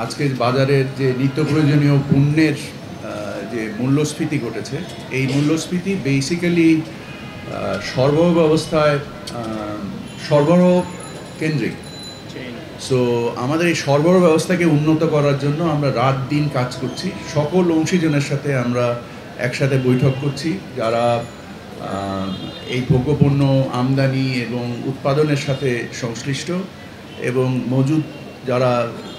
আজকে বাজারের যে নিত্য প্রয়োজনীয় পণ্যের যে মূল্যস্ফীতি ঘটেছে, এই মূল্যস্ফীতি বেসিক্যালি সরবরাহ ব্যবস্থায় সরবরাহ কেন্দ্রিক। সো আমাদের এই সরবরাহ ব্যবস্থাকে উন্নত করার জন্য আমরা রাত দিন কাজ করছি। সকল অংশীজনের সাথে আমরা একসাথে বৈঠক করছি, যারা এই ভোগ্যপণ্য আমদানি এবং উৎপাদনের সাথে সংশ্লিষ্ট এবং মজুদ যারা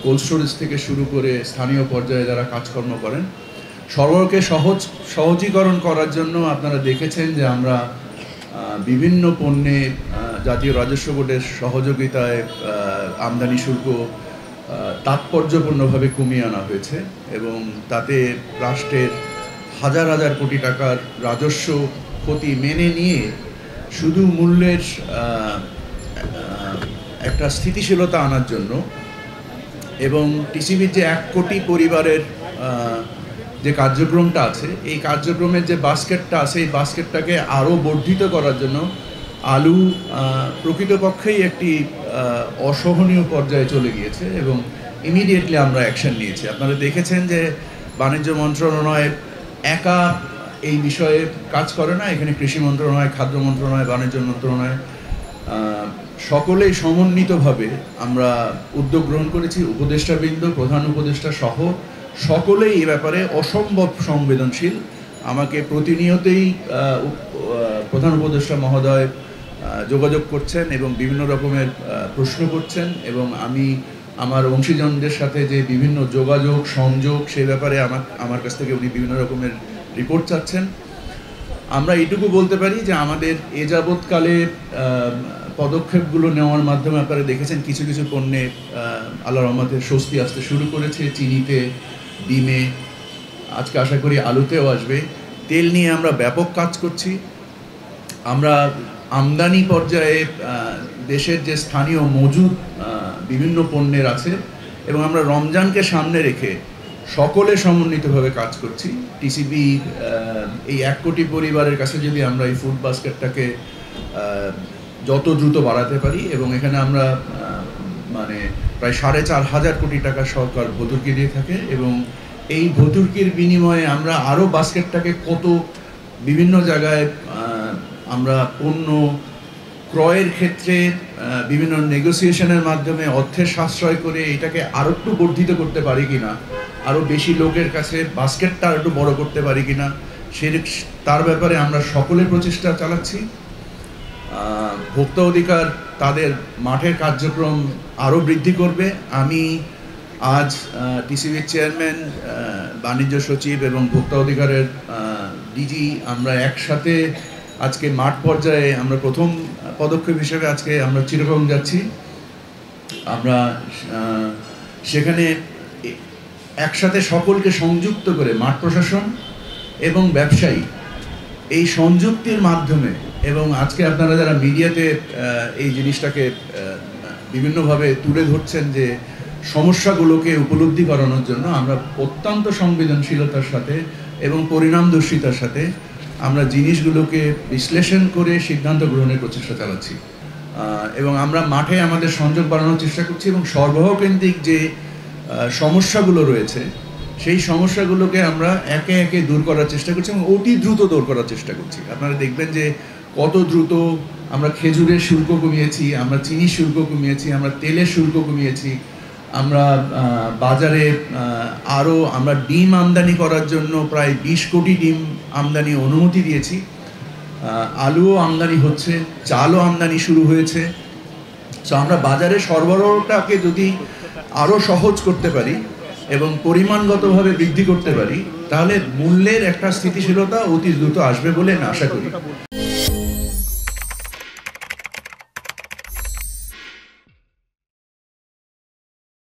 কোল্ড স্টোরেজ থেকে শুরু করে স্থানীয় পর্যায়ে যারা কাজকর্ম করেন। সরবরাহকে সহজীকরণ করার জন্য আপনারা দেখেছেন যে আমরা বিভিন্ন পণ্যে জাতীয় রাজস্ব বোর্ডের সহযোগিতায় আমদানি শুল্ক তাৎপর্যপূর্ণভাবে কমিয়ে আনা হয়েছে এবং তাতে রাষ্ট্রের হাজার হাজার কোটি টাকার রাজস্ব ক্ষতি মেনে নিয়ে শুধু মূল্যের একটা স্থিতিশীলতা আনার জন্য এবং টিসিবির যে 1 কোটি পরিবারের যে কার্যক্রমটা আছে, এই কার্যক্রমের যে বাস্কেটটা আছে, এই বাস্কেটটাকে আরও বর্ধিত করার জন্য আলু প্রকৃতপক্ষেই একটি অসহনীয় পর্যায়ে চলে গিয়েছে এবং ইমিডিয়েটলি আমরা অ্যাকশন নিয়েছি। আপনারা দেখেছেন যে বাণিজ্য মন্ত্রণালয় একা এই বিষয়ে কাজ করে না, এখানে কৃষি মন্ত্রণালয়, খাদ্য মন্ত্রণালয়, বাণিজ্য মন্ত্রণালয় সকলেই সমন্বিতভাবে আমরা উদ্যোগ গ্রহণ করেছি। উপদেষ্টাবৃন্দ, প্রধান উপদেষ্টা সহ সকলেই এ ব্যাপারে অসম্ভব সংবেদনশীল। আমাকে প্রতিনিয়তই প্রধান উপদেষ্টা মহোদয় যোগাযোগ করছেন এবং বিভিন্ন রকমের প্রশ্ন করছেন এবং আমি আমার অংশীজনদের সাথে যে বিভিন্ন যোগাযোগ সংযোগ সেই ব্যাপারে আমার কাছ থেকে উনি বিভিন্ন রকমের রিপোর্ট চাচ্ছেন। আমরা এইটুকু বলতে পারি যে আমাদের এ যাবৎকালে পদক্ষেপগুলো নেওয়ার মাধ্যমে আপনারা দেখেছেন কিছু কিছু পণ্যে আল্লাহর রহমতে স্বস্তি আসতে শুরু করেছে। চিনিতে, ডিমে, আজকে আশা করি আলুতেও আসবে। তেল নিয়ে আমরা ব্যাপক কাজ করছি। আমরা আমদানি পর্যায়ে দেশের যে স্থানীয় মজুদ বিভিন্ন পণ্যের আছে এবং আমরা রমজানকে সামনে রেখে সকলে সমন্বিতভাবে কাজ করছি। টিসিবি এই 1 কোটি পরিবারের কাছে যদি আমরা এই ফুড বাস্কেটটাকে যত দ্রুত বাড়াতে পারি এবং এখানে আমরা মানে প্রায় 4,500 কোটি টাকা সরকার ভর্তুকি দিয়ে থাকে এবং এই ভর্তুকির বিনিময়ে আমরা আরও বাস্কেটটাকে কত বিভিন্ন জায়গায় আমরা পণ্য ক্রয়ের ক্ষেত্রে বিভিন্ন নেগোসিয়েশনের মাধ্যমে অর্থের সাশ্রয় করে এটাকে আরও একটু বর্ধিত করতে পারি কিনা, আরও বেশি লোকের কাছে বাস্কেটটা আরও একটু বড় করতে পারি কিনা, তার ব্যাপারে আমরা সকলে প্রচেষ্টা চালাচ্ছি। ভোক্তা অধিকার তাদের মাঠের কার্যক্রম আরও বৃদ্ধি করবে। আমি আজ টিসিবির চেয়ারম্যান, বাণিজ্য সচিব এবং ভোক্তা অধিকারের ডিজি আমরা একসাথে আজকে মাঠ পর্যায়ে আমরা প্রথম পদক্ষেপ হিসেবে আজকে আমরা চিটাগং যাচ্ছি। আমরা সেখানে একসাথে সকলকে সংযুক্ত করে মাঠ প্রশাসন এবং ব্যবসায়ী এই সংযুক্তির মাধ্যমে এবং আজকে আপনারা যারা মিডিয়াতে এই জিনিসটাকে বিভিন্নভাবে তুলে ধরছেন যে সমস্যাগুলোকে উপলব্ধি করানোর জন্য আমরা অত্যন্ত সংবেদনশীলতার সাথে এবং পরিণামদর্শিতার সাথে আমরা জিনিসগুলোকে বিশ্লেষণ করে সিদ্ধান্ত গ্রহণের প্রচেষ্টা চালাচ্ছি এবং আমরা মাঠে আমাদের সংযোগ বাড়ানোর চেষ্টা করছি এবং সরবরাহ কেন্দ্রিক যে সমস্যাগুলো রয়েছে সেই সমস্যাগুলোকে আমরা একে একে দূর করার চেষ্টা করছি এবং অতি দ্রুত দূর করার চেষ্টা করছি। আপনারা দেখবেন যে কত দ্রুত আমরা খেজুরের শুল্ক কমিয়েছি, আমরা চিনির শুল্ক কমিয়েছি, আমরা তেলের শুল্ক কমিয়েছি, আমরা বাজারে আরও আমরা ডিম আমদানি করার জন্য প্রায় 20 কোটি ডিম আমদানি অনুমতি দিয়েছি। আলুও আমদানি হচ্ছে, চালও আমদানি শুরু হয়েছে। সো আমরা বাজারে সরবরাহটাকে যদি আরও সহজ করতে পারি এবং পরিমাণগতভাবে বৃদ্ধি করতে পারি তাহলে মূল্যের একটা স্থিতিশীলতা অতি দ্রুত আসবে বলে আশা করি।